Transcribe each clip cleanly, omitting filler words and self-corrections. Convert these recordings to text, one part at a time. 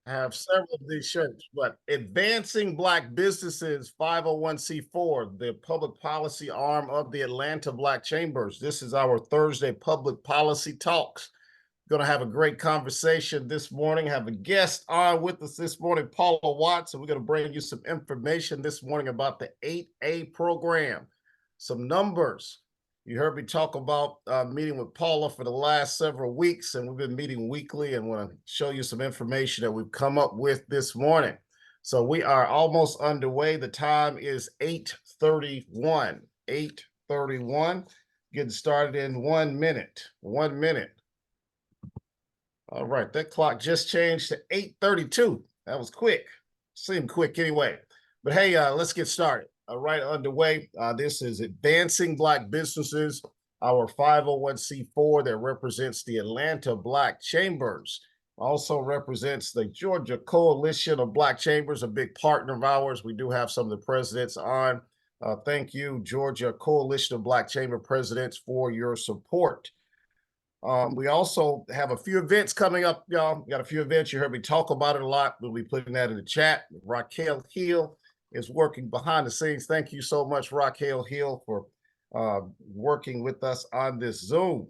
I have several of these shirts, but Advancing Black Businesses 501(c)(4), the public policy arm of the Atlanta Black Chambers. This is our Thursday public policy talks. Going to have a great conversation this morning. Have a guest on with us this morning, Paula Watts, and we're going to bring you some information this morning about the 8A program, some numbers. You heard me talk about meeting with Paula for the last several weeks, and we've been meeting weekly, and want to show you some information that we've come up with this morning. So we are almost underway. The time is 8:31. 8:31. Getting started in 1 minute. 1 minute. All right, that clock just changed to 8:32. That was quick. Seemed quick anyway. But hey, let's get started. Right underway. This is Advancing Black Businesses, our 501(c)(4) that represents the Atlanta Black Chambers. Also represents the Georgia Coalition of Black Chambers, a big partner of ours. We do have some of the presidents on. Thank you, Georgia Coalition of Black Chamber presidents, for your support. We also have a few events coming up, y'all. We got a few events. You heard me talk about it a lot. We'll be putting that in the chat. Raquel Hill is working behind the scenes. Thank you so much, Raquel Hill, for working with us on this Zoom.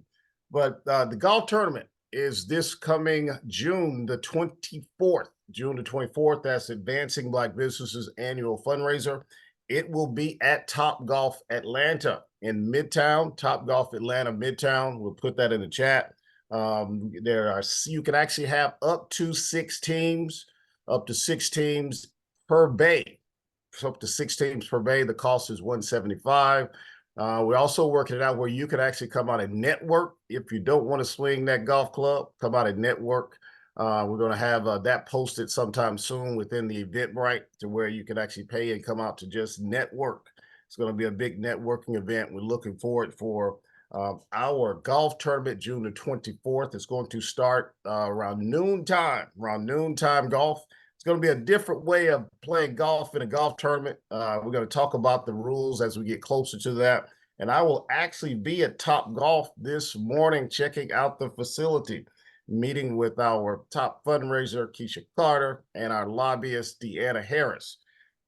But the golf tournament is this coming June the 24th. June the 24th, that's Advancing Black Businesses annual fundraiser. It will be at Top Golf Atlanta in Midtown, Top Golf Atlanta Midtown. We'll put that in the chat. You can actually have up to six teams per bay. Up to 6 teams per bay. The cost is $175. We're also working it out where you can actually come out and network. If you don't want to swing that golf club, come out and network. We're going to have that posted sometime soon within the Eventbrite to where you can actually pay and come out to just network. It's going to be a big networking event. We're looking forward for our golf tournament June the 24th. It's going to start around noontime golf. It's going to be a different way of playing golf in a golf tournament. We're going to talk about the rules as we get closer to that. And I will actually be at Top Golf this morning checking out the facility, meeting with our top fundraiser, Keisha Carter, and our lobbyist, Deanna Harris.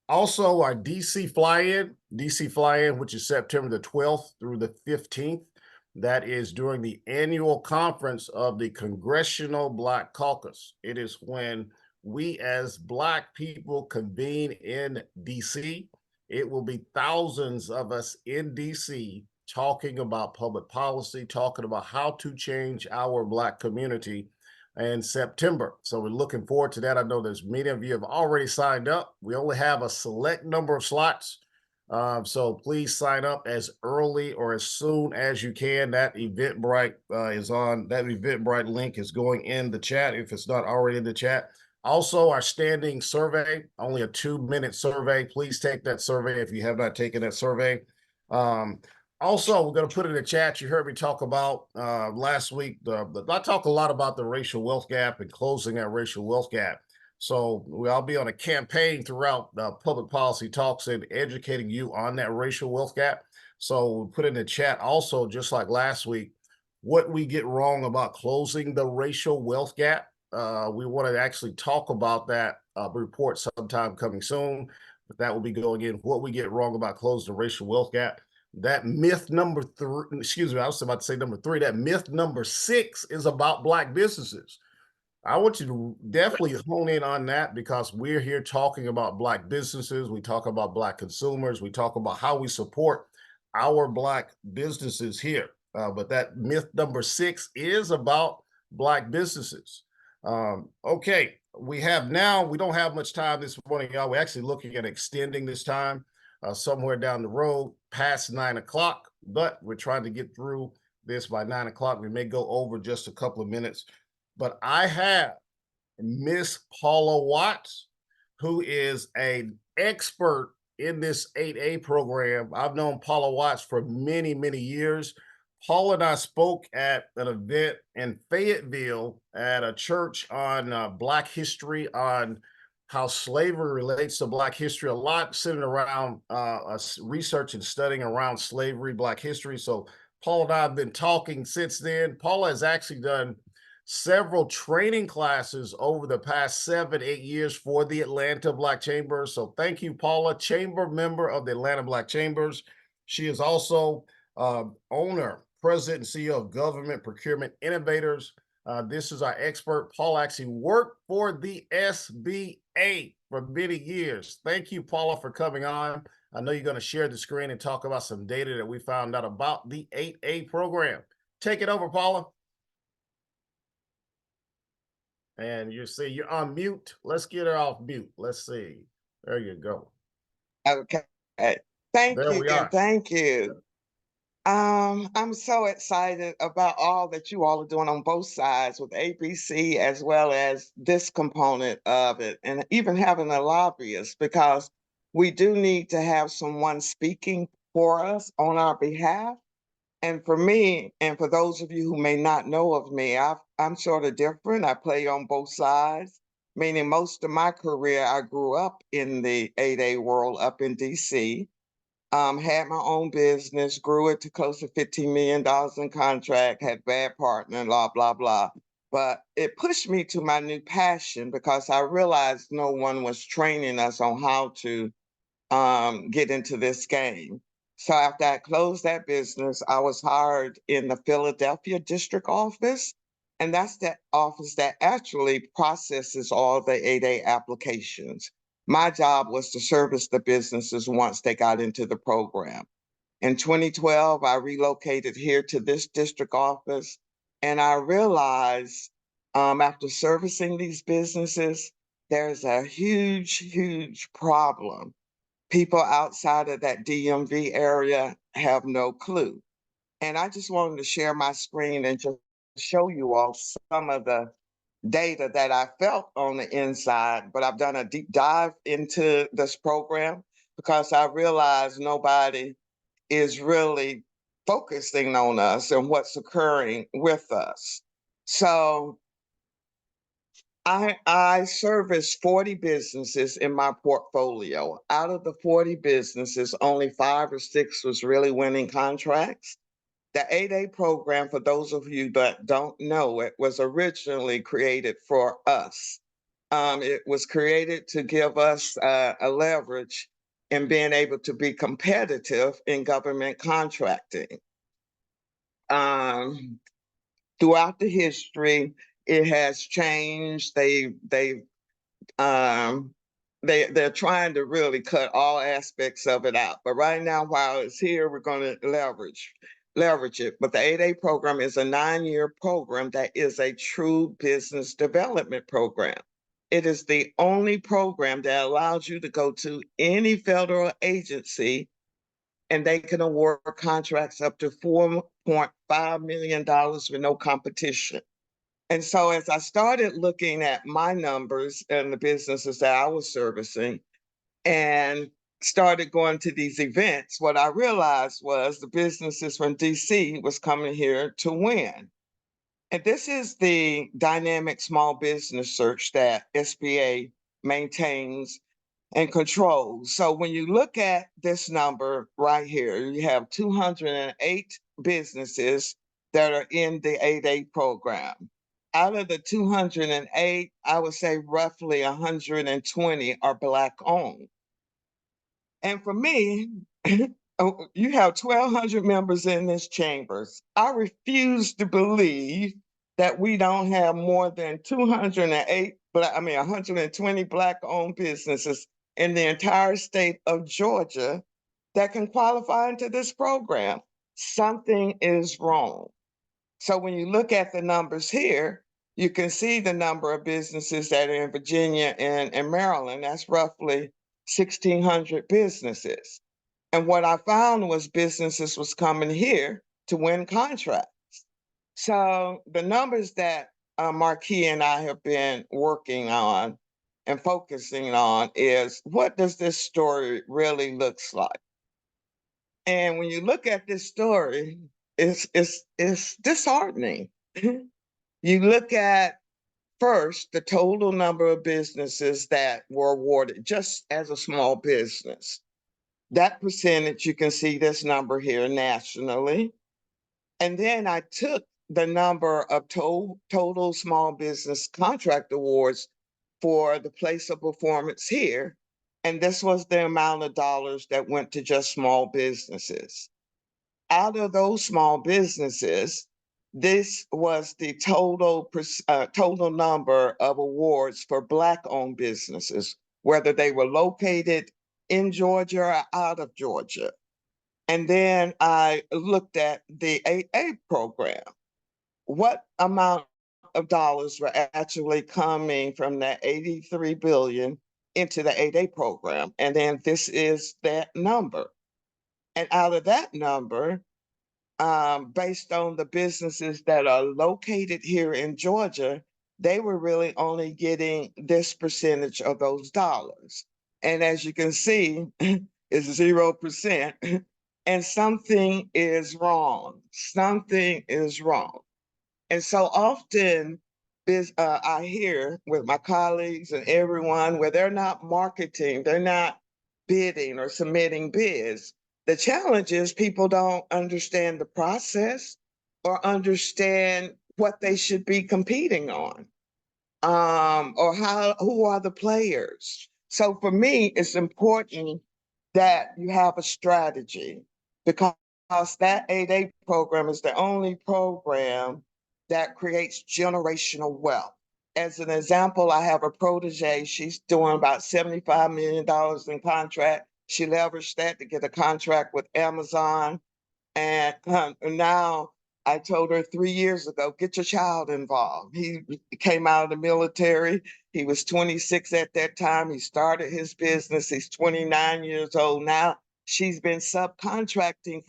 Also, our DC fly-in, which is September the 12th through the 15th. That is during the annual conference of the Congressional Black Caucus. It is when we as Black people convene in DC. It will be thousands of us in DC talking about public policy, talking about how to change our Black community in September. So we're looking forward to that. I know there's many of you have already signed up. We only have a select number of slots. So please sign up as early or as soon as you can. That Eventbrite is on. That Eventbrite link is going in the chat if it's not already in the chat. Also, our standing survey, only a 2-minute survey. Please take that survey if you have not taken that survey. Also, we're going to put in the chat. You heard me talk about last week. I talk a lot about the racial wealth gap and closing that racial wealth gap. So I'll be on a campaign throughout public policy talks and educating you on that racial wealth gap. So we'll put in the chat also, just like last week, what we get wrong about closing the racial wealth gap. We want to actually talk about that report sometime coming soon, but that will be going in what we get wrong about closing the racial wealth gap. That myth number 3, excuse me, I was about to say number 3, that myth number 6 is about Black businesses. I want you to definitely hone in on that because we're here talking about Black businesses. We talk about Black consumers. We talk about how we support our Black businesses here. But that myth number 6 is about Black businesses. Okay, we don't have much time this morning, y'all. We're actually looking at extending this time somewhere down the road past 9 o'clock, but we're trying to get through this by 9 o'clock. We may go over just a couple of minutes, but I have Miss Paula Watts, who is an expert in this 8A program. I've known Paula Watts for many, many years. Paula and I spoke at an event in Fayetteville at a church on Black history, on how slavery relates to Black history, a lot centered around research and studying around slavery, Black history. So Paula and I have been talking since then. Paula has actually done several training classes over the past 7, 8 years for the Atlanta Black Chambers. So thank you, Paula, chamber member of the Atlanta Black Chambers. She is also owner, president, and CEO of Government Procurement Innovators. This is our expert. Paula actually worked for the SBA for many years. Thank you, Paula, for coming on. I know you're going to share the screen and talk about some data that we found out about the 8A program. Take it over, Paula. And you see, you're on mute. Let's get her off mute. Let's see. There you go. Okay. Thank There you. we are. Thank you. I'm so excited about all that you all are doing on both sides with ABC as well as this component of it, and even having a lobbyist, because we do need to have someone speaking for us on our behalf. And for me, and for those of you who may not know of me, I'm sort of different. I play on both sides, meaning most of my career, I grew up in the 8A world up in DC, had my own business, grew it to close to $15 million in contract, had bad partner, blah, blah, blah. But it pushed me to my new passion because I realized no one was training us on how to get into this game. So after I closed that business, I was hired in the Philadelphia district office. And that's the office that actually processes all the 8A applications. My job was to service the businesses once they got into the program. In 2012, I relocated here to this district office. And I realized after servicing these businesses, there's a huge, huge problem. People outside of that DMV area have no clue. And I just wanted to share my screen and just show you all some of the data that I felt on the inside, but I've done a deep dive into this program because I realized nobody is really focusing on us and what's occurring with us. So I service 40 businesses in my portfolio. Out of the 40 businesses, only 5 or 6 was really winning contracts. The 8A program, for those of you that don't know, it was originally created for us. It was created to give us a leverage in being able to be competitive in government contracting. Throughout the history, it has changed. They're trying to really cut all aspects of it out. But right now, while it's here, we're going to leverage it. But the 8A program is a 9-year program that is a true business development program. It is the only program that allows you to go to any federal agency and they can award contracts up to $4.5 million with no competition. And so as I started looking at my numbers and the businesses that I was servicing and started going to these events, what I realized was the businesses from DC was coming here to win. And this is the dynamic small business search that SBA maintains and controls. So when you look at this number right here, you have 208 businesses that are in the 8A program. Out of the 208, I would say roughly 120 are Black owned. And for me, you have 1,200 members in this chambers. I refuse to believe that we don't have more than 120 Black-owned businesses in the entire state of Georgia that can qualify into this program. Something is wrong. So when you look at the numbers here, you can see the number of businesses that are in Virginia and Maryland. That's roughly 1,600 businesses. And what I found was businesses was coming here to win contracts. So the numbers that Markee and I have been working on and focusing on is what does this story really looks like? And when you look at this story, it's disheartening. You look at first the total number of businesses that were awarded just as a small business. That percentage, you can see this number here nationally. And then I took the number of total small business contract awards for the place of performance here. And this was the amount of dollars that went to just small businesses. Out of those small businesses, this was the total number of awards for Black-owned businesses, whether they were located in Georgia or out of Georgia. And then I looked at the 8A program. What amount of dollars were actually coming from that 83 billion into the 8A program? And then this is that number. And out of that number, based on the businesses that are located here in Georgia, they were really only getting this percentage of those dollars. And as you can see, it's 0%. And something is wrong. Something is wrong. And so often I hear with my colleagues and everyone where they're not marketing, they're not bidding or submitting bids. The challenge is people don't understand the process or understand what they should be competing on, or who are the players. So for me, it's important that you have a strategy, because that 8A program is the only program that creates generational wealth. As an example, I have a protege. She's doing about $75 million in contract. She leveraged that to get a contract with Amazon. And now I told her 3 years ago, get your child involved. He came out of the military. He was 26 at that time. He started his business. He's 29 years old now. She's been subcontracting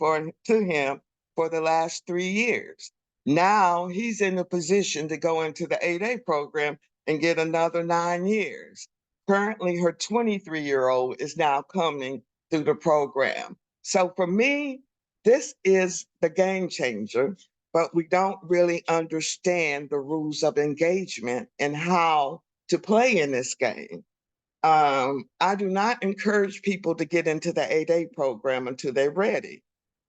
to him for the last 3 years. Now he's in a position to go into the 8A program and get another 9 years. Currently, her 23-year-old is now coming through the program. So for me, this is the game changer, but we don't really understand the rules of engagement and how to play in this game. I do not encourage people to get into the 8A program until they're ready,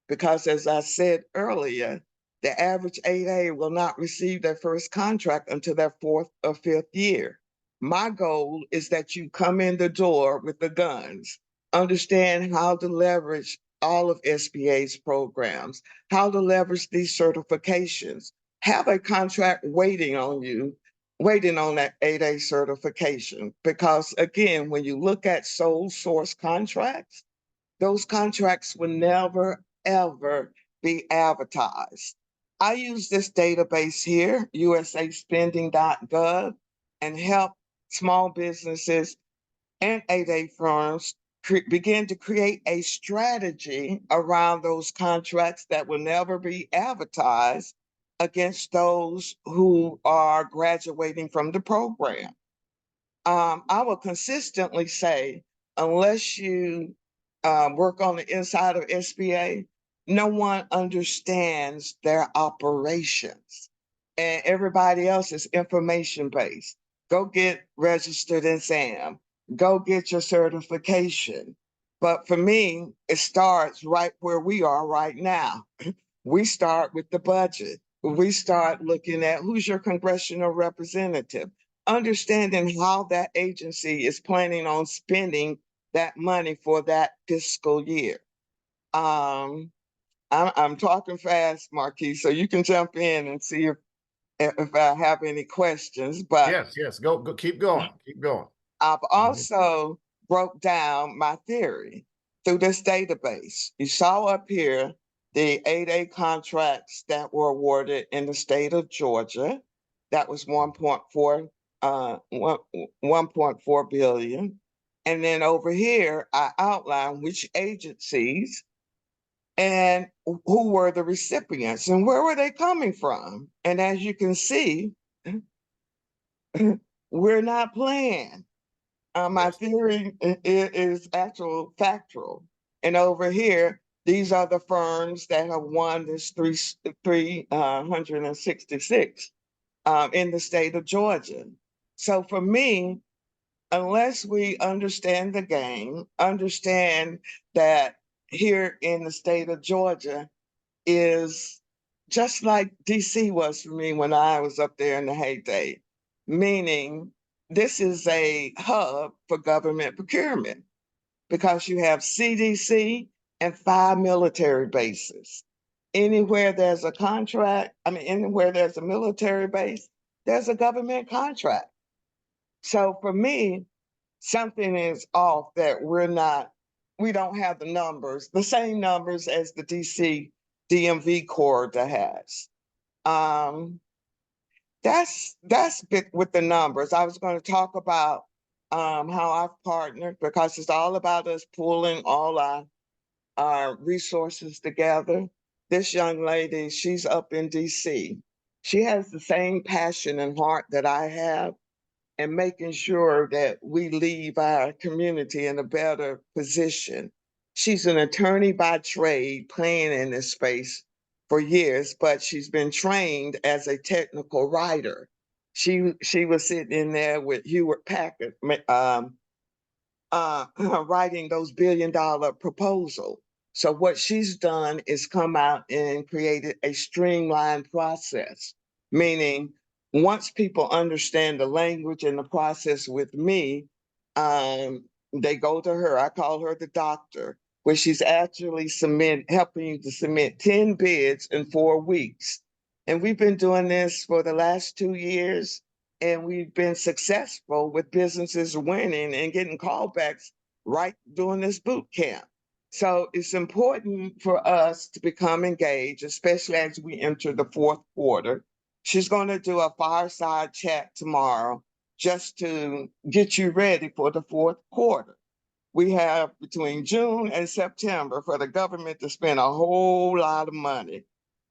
because as I said earlier, the average 8A will not receive their first contract until their fourth or fifth year. My goal is that you come in the door with the guns, understand how to leverage all of SBA's programs, how to leverage these certifications, have a contract waiting on you, waiting on that 8A certification. Because again, when you look at sole source contracts, those contracts will never, ever be advertised. I use this database here, usaspending.gov, and help small businesses and 8A firms begin to create a strategy around those contracts that will never be advertised against those who are graduating from the program. I will consistently say, unless you work on the inside of SBA, no one understands their operations. And everybody else is information based. Go get registered in SAM. Go get your certification. But for me, it starts right where we are right now. We start with the budget. We start looking at who's your congressional representative, understanding how that agency is planning on spending that money for that fiscal year. I'm talking fast, Markee, so you can jump in and see if I have any questions. But Yes, go, keep going, keep going. I've Mhm. also broke down my theory through this database. You saw up here the 8A contracts that were awarded in the state of Georgia. That was 1.4 billion. And then over here, I outlined which agencies and who were the recipients and where were they coming from. And as you can see, we're not playing. My Yes. theory is actual factual. And over here, these are the firms that have won this 366 in the state of Georgia. So for me, unless we understand the game, understand that here in the state of Georgia is just like DC was for me when I was up there in the heyday, meaning this is a hub for government procurement because you have CDC and 5 military bases. Anywhere there's a contract, anywhere there's a military base, there's a government contract. So for me, something is off that we don't have the numbers, the same numbers as the DC DMV corridor has. That's bit with the numbers. I was going to talk about how I've partnered because it's all about us pulling all our resources together. This young lady, she's up in DC. She has the same passion and heart that I have, and making sure that we leave our community in a better position. She's an attorney by trade, playing in this space for years, but she's been trained as a technical writer. She was sitting in there with Hewlett Packard, writing those $1 billion proposal. So what she's done is come out and created a streamlined process, meaning once people understand the language and the process with me, they go to her. I call her the doctor, where she's actually helping you to submit 10 bids in 4 weeks. And we've been doing this for the last 2 years, and we've been successful with businesses winning and getting callbacks right during this boot camp. So it's important for us to become engaged, especially as we enter the 4th quarter. She's going to do a fireside chat tomorrow just to get you ready for the 4th quarter. We have between June and September for the government to spend a whole lot of money,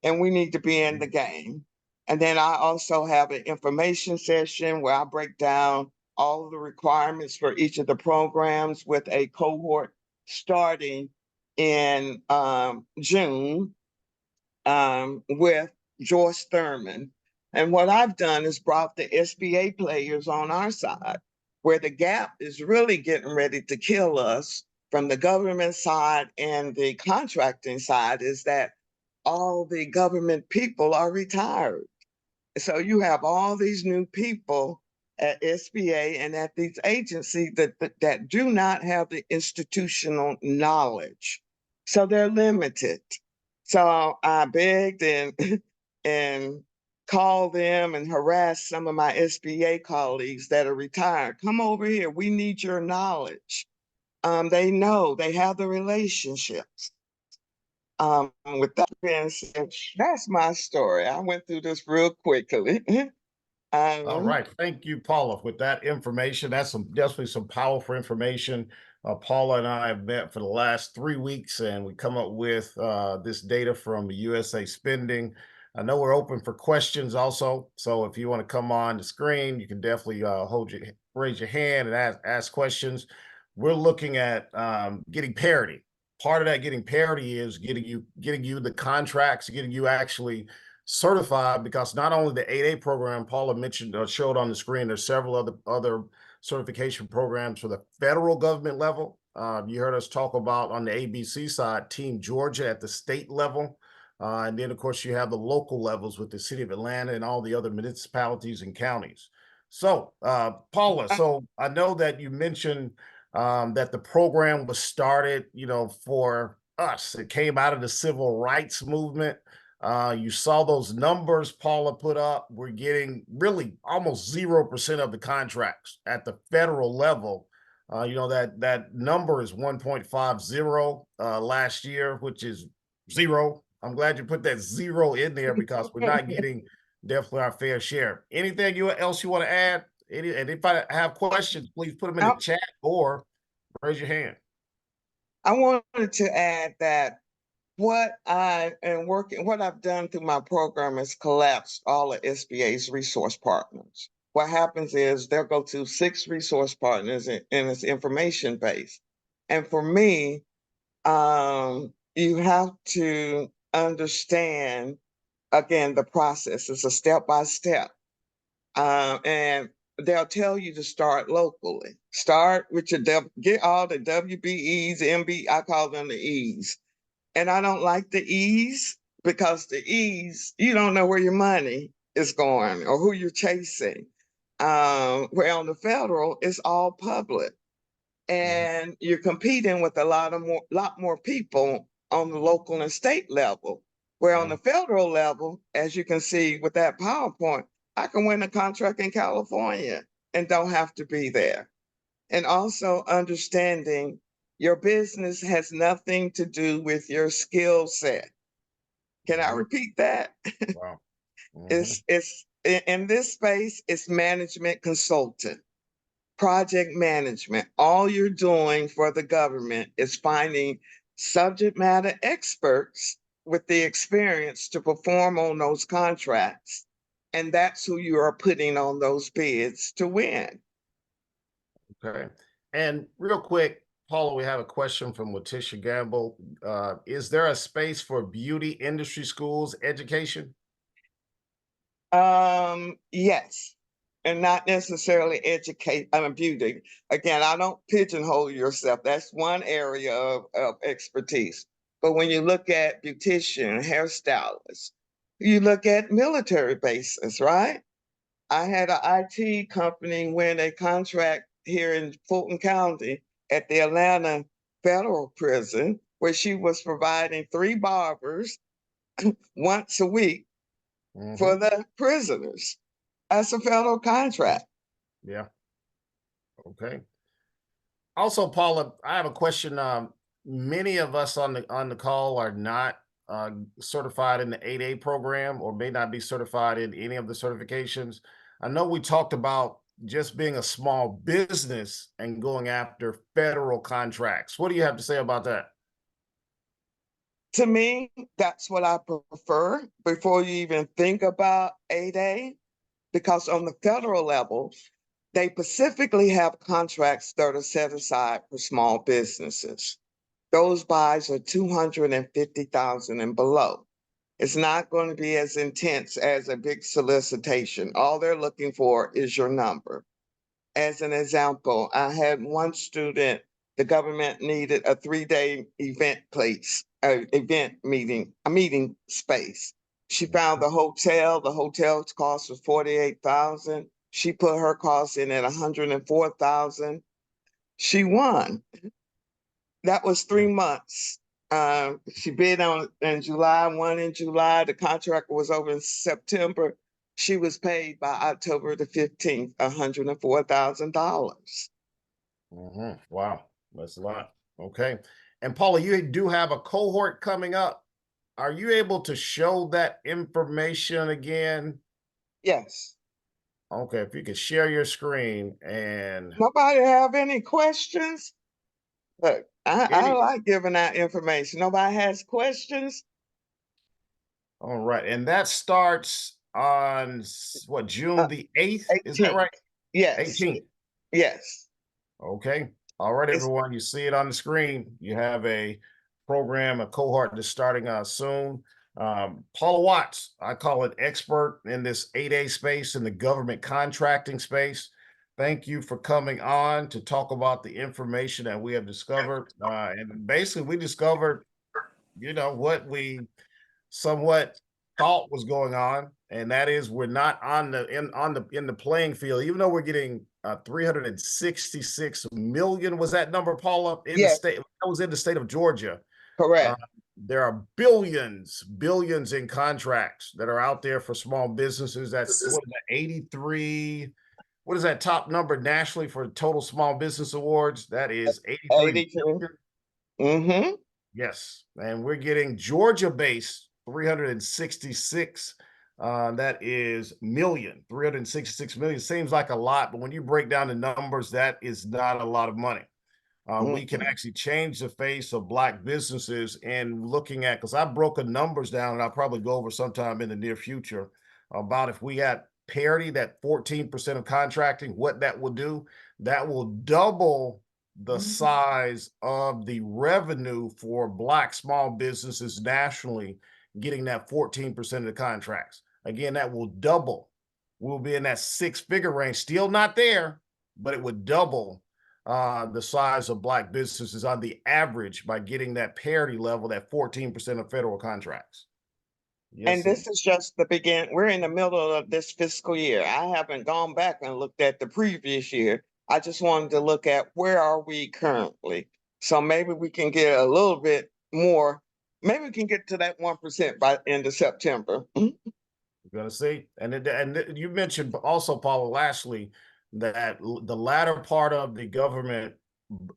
and we need to be in the game. And then I also have an information session where I break down all of the requirements for each of the programs with a cohort starting in June with Joyce Thurman. And what I've done is brought the SBA players on our side, where the gap is really getting ready to kill us from the government side and the contracting side, is that all the government people are retired. So you have all these new people at SBA and at these agencies that do not have the institutional knowledge. So they're limited. So I begged and called them and harassed some of my SBA colleagues that are retired. Come over here. We need your knowledge. They know, they have the relationships. With that being said, that's my story. I went through this real quickly. All right. Thank you, Paula, with that information. That's definitely some powerful information. Paula and I have met for the last 3 weeks, and we come up with this data from USA Spending. I know we're open for questions also. So if you want to come on the screen, you can definitely raise your hand and ask questions. We're looking at getting parity. Part of that getting parity is getting you the contracts, getting you actually certified, because not only the 8A program Paula mentioned or showed on the screen, there's several other certification programs for the federal government level. You heard us talk about on the ABC side, Team Georgia at the state level. And then, of course, you have the local levels with the city of Atlanta and all the other municipalities and counties. So, Paula, so I know that you mentioned that the program was started, for us. It came out of the civil rights movement. You saw those numbers Paula put up. We're getting really almost 0% of the contracts at the federal level. That number is 1.50 last year, which is zero. I'm glad you put that zero in there because we're not getting definitely our fair share. Anything else you want to add? And if I have questions, please put them in the chat or raise your hand. I wanted to add that what I've done through my program is collapsed all of SBA's resource partners. What happens is they'll go to 6 resource partners in its information base. And for me, you have to understand, again, the process is a step-by-step. And they'll tell you to start locally. Start with get all the WBEs, MB, I call them the E's. And I don't like the E's because the ease, you don't know where your money is going or who you're chasing. Where on the federal, it's all public, and you're competing with a lot more people on the local and state level. Where on the federal level, as you can see with that PowerPoint, I can win a contract in California and don't have to be there. And also understanding your business has nothing to do with your skill set. Can I repeat that? Wow. It's in this space, it's management consultant, project management. All you're doing for the government is finding subject matter experts with the experience to perform on those contracts. And that's who you are putting on those bids to win. Okay. And real quick, Paula, we have a question from Letitia Gamble. Is there a space for beauty industry schools education? Yes, and not necessarily beauty. Again, I don't pigeonhole yourself. That's one area of expertise. But when you look at beautician, hairstylist, you look at military bases, right? I had an IT company win a contract here in Fulton County at the Atlanta Federal Prison, where she was providing 3 barbers once a week for the prisoners. That's a federal contract. Yeah. Okay. Also, Paula, I have a question. Many of us on the call are not certified in the 8A program or may not be certified in any of the certifications. I know we talked about just being a small business and going after federal contracts. What do you have to say about that? To me, that's what I prefer before you even think about 8A, because on the federal level, they specifically have contracts that are set aside for small businesses. Those buys are 250,000 and below. It's not going to be as intense as a big solicitation. All they're looking for is your number. As an example, I had one student, the government needed a 3-day event place, a meeting space. She found the hotel's cost was 48,000. She put her cost in at 104,000. She won. That was 3 months. She bid on in July, won in July. The contract was over in September. She was paid by October the 15th, $104,000. Wow, that's a lot. Okay. And Paula, you do have a cohort coming up. Are you able to show that information again? Yes. Okay, if you could share your screen and Nobody have any questions? Look, I any. like giving out information. Nobody has questions? All right, and that starts on what, Uh, June the 8th? Is that 18th. right? Yes. 18th. Yes. Okay. All right, It's everyone. You see it on the screen. You have a program, a cohort that's starting soon. Paula Watts, I call it expert in this 8A space in the government contracting space. Thank you for coming on to talk about the information that we have discovered. And basically, we discovered, what we somewhat thought was going on, and that is we're not in the playing field, even though we're getting 366 million. Was that number, Paula, in the yes, state? That was in the state of Georgia. Uh, correct. there are billions in contracts that are out there for small businesses. That's what is that, 83. What is that top number nationally for total small business awards? That is 83 82. billion. Mm-hmm. Yes, and we're getting Georgia-based 366. That is 366 million. Seems like a lot, but when you break down the numbers, that is not a lot of money. We can Mm-hmm. actually change the face of Black businesses and looking at, because I broke the numbers down, and I'll probably go over sometime in the near future about if we had parity, that 14% of contracting, what that will do. That will double the size of the revenue for Black small businesses nationally, getting that 14% of the contracts. Again, that will double. We'll be in that 6-figure range, still not there, but it would double the size of Black businesses on the average by getting that parity level, that 14% of federal contracts. And Yes, this is just the begin. We're in the middle of this fiscal year. I haven't gone back and looked at the previous year. I just wanted to look at where are we currently. So maybe we can get a little bit more. Maybe we can get to that 1% by end of September. you're gonna see. And you mentioned also, Paula, lastly, that the latter part of the government,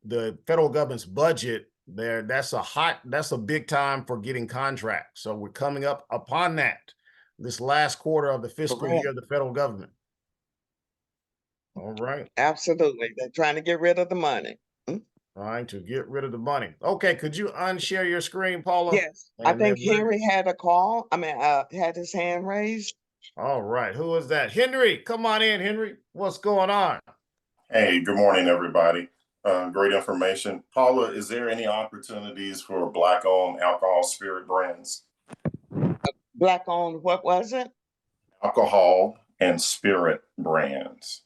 the federal government's budget, that's a big time for getting contracts. So we're coming up upon that this last quarter of the fiscal Correct. year of the federal government. All right. Absolutely. They're trying to get rid of the money. Mm. Trying to get rid of the money. Okay, could you unshare your screen, Paula? Yes. I And then think Henry had a call. Had his hand raised. all right, who is that? Henry, come on in, Henry. What's going on? Hey, good morning, everybody. Great information. Paula, is there any opportunities for Black-owned alcohol spirit brands? Black owned, what was it? Alcohol and spirit brands.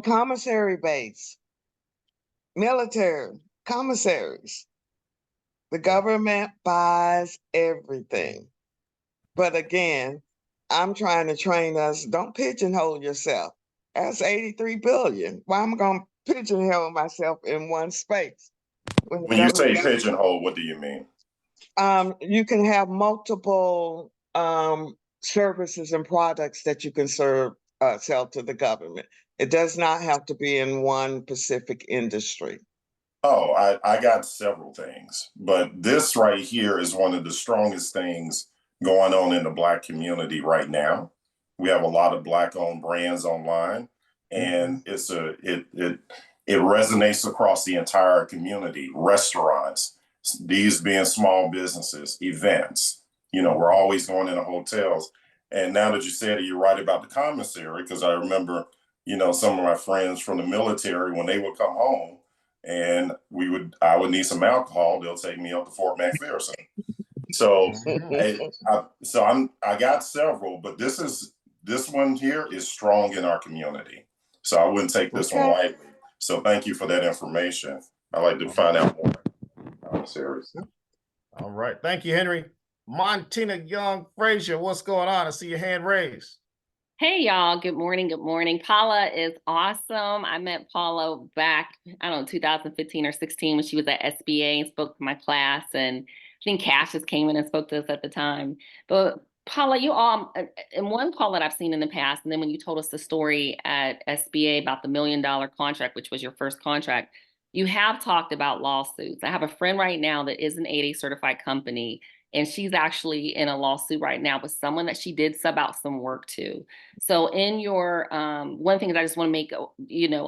Commissary base, military, commissaries. The government buys everything. But again, I'm trying to train us, don't pigeonhole yourself. That's 83 billion. Why am I going to pigeonhole myself in one space? When you say pigeonhole, what do you mean? You can have multiple services and products that you can sell to the government. It does not have to be in one specific industry. Oh, I got several things, but this right here is one of the strongest things going on in the Black community right now. We have a lot of Black-owned brands online, and it resonates across the entire community. Restaurants, these being small businesses, events. We're always going into hotels. And now that you said it, you're right about the commissary, because I remember, some of my friends from the military, when they would come home and I would need some alcohol, they'll take me up to Fort McPherson. So, I got several, but this one here is strong in our community. So I wouldn't take this one lightly. So thank you for that information. I'd like to find out more on the series. All right. Thank you, Henry. Montina Young Frazier, what's going on? I see your hand raised. Hey, y'all. Good morning. Good morning. Paula is awesome. I met Paula back, 2015 or 16 when she was at SBA and spoke to my class. And I think Cassius came in and spoke to us at the time. But Paula, you all, in one call that I've seen in the past, and then when you told us the story at SBA about the $1 million contract, which was your first contract, you have talked about lawsuits. I have a friend right now that is an 8A certified company, and she's actually in a lawsuit right now with someone that she did sub out some work to. So in your, one thing that I just want to make,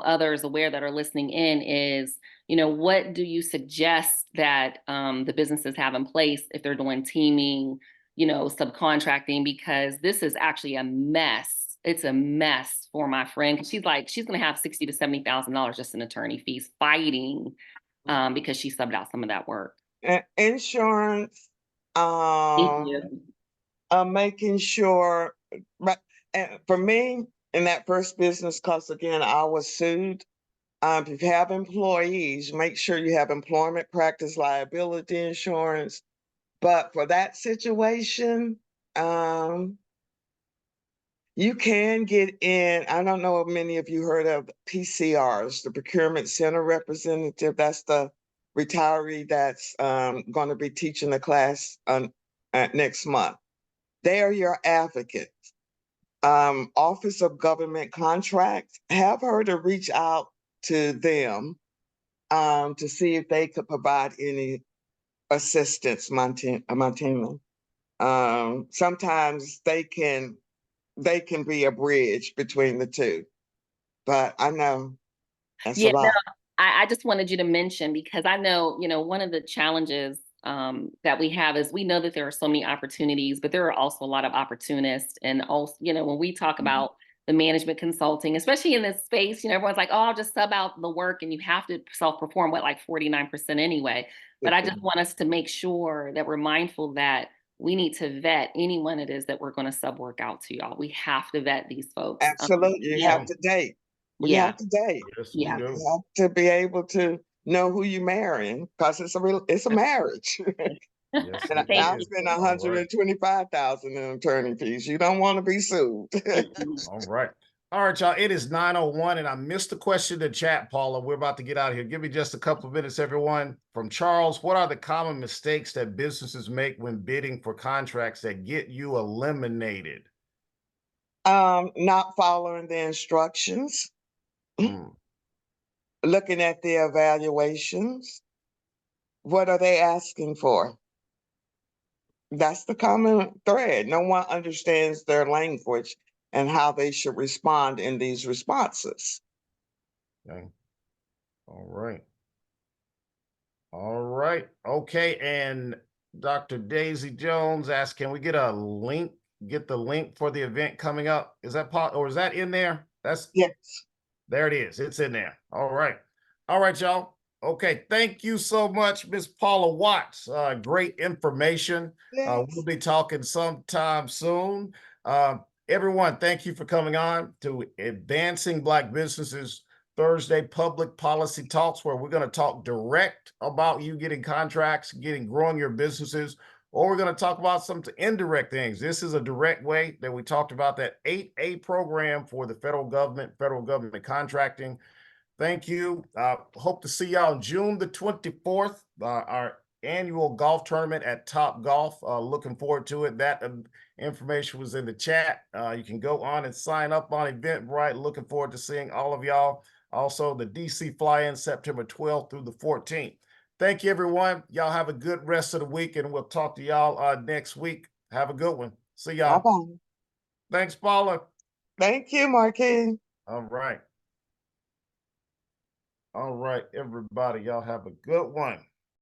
others aware that are listening in is, what do you suggest that the businesses have in place if they're doing teaming, subcontracting, because this is actually a mess. It's a mess for my friend. She's going to have $60,000 to $70,000 just in attorney fees fighting because she subbed out some of that work. Insurance, making sure, and for me in that first business, because again, I was sued. If you have employees, make sure you have employment practice liability insurance. But for that situation, you can get in. I don't know if many of you heard of PCRs, the Procurement Center Representative. That's the retiree that's going to be teaching the class next month. They are your advocates. Office of Government Contracts, have her to reach out to them to see if they could provide any assistance, Montina. Sometimes they can be a bridge between the two, but I know that's a lot. No, I just wanted you to mention, because I know, one of the challenges that we have is we know that there are so many opportunities, but there are also a lot of opportunists. And also, when we talk about the management consulting, especially in this space, everyone's like, oh, I'll just sub out the work, and you have to self-perform 49% anyway. But I just want us to make sure that we're mindful that we need to vet anyone it is that we're going to sub work out to, y'all. We have to vet these folks. Absolutely. You have to date. You have to date. Yes, Yeah. you have to be able to know who you're marrying, because it's a marriage. Yes, And it Thank I've is. spent All right. $125,000 in attorney fees. You don't want to be sued. All right. All right, y'all. It is 9:01, and I missed the question in the chat, Paula. We're about to get out of here. Give me just a couple of minutes, everyone. From Charles, what are the common mistakes that businesses make when bidding for contracts that get you eliminated? Not following the instructions, Hmm. looking at the evaluations. What are they asking for? That's the common thread. No one understands their language and how they should respond in these responses. Okay. All right. All right. Okay. And Dr. Daisy Jones asked, can we get a link? Get the link for the event coming up? Is that or is that in there? That's Yes. There it is. It's in there. All right. All right, y'all. Okay. Thank you so much, Miss Paula Watts. Great information. Yes. We'll be talking sometime soon. Uh, Everyone, thank you for coming on to Advancing Black Businesses Thursday Public Policy Talks, where we're going to talk direct about you getting contracts, growing your businesses, or we're going to talk about some indirect things. This is a direct way that we talked about that 8A program for the federal government contracting. Thank you. Hope to see y'all on June the 24th, our annual golf tournament at Top Golf. Looking forward to it. That information was in the chat. You can go on and sign up on Eventbrite. Looking forward to seeing all of y'all. Also, the DC fly-in September 12th through the 14th. Thank you, everyone. Y'all have a good rest of the week, and we'll talk to y'all next week. Have a good one. See y'all. Bye-bye. Thanks, Paula. Thank you, Markee. All right. All right, everybody. Y'all have a good one.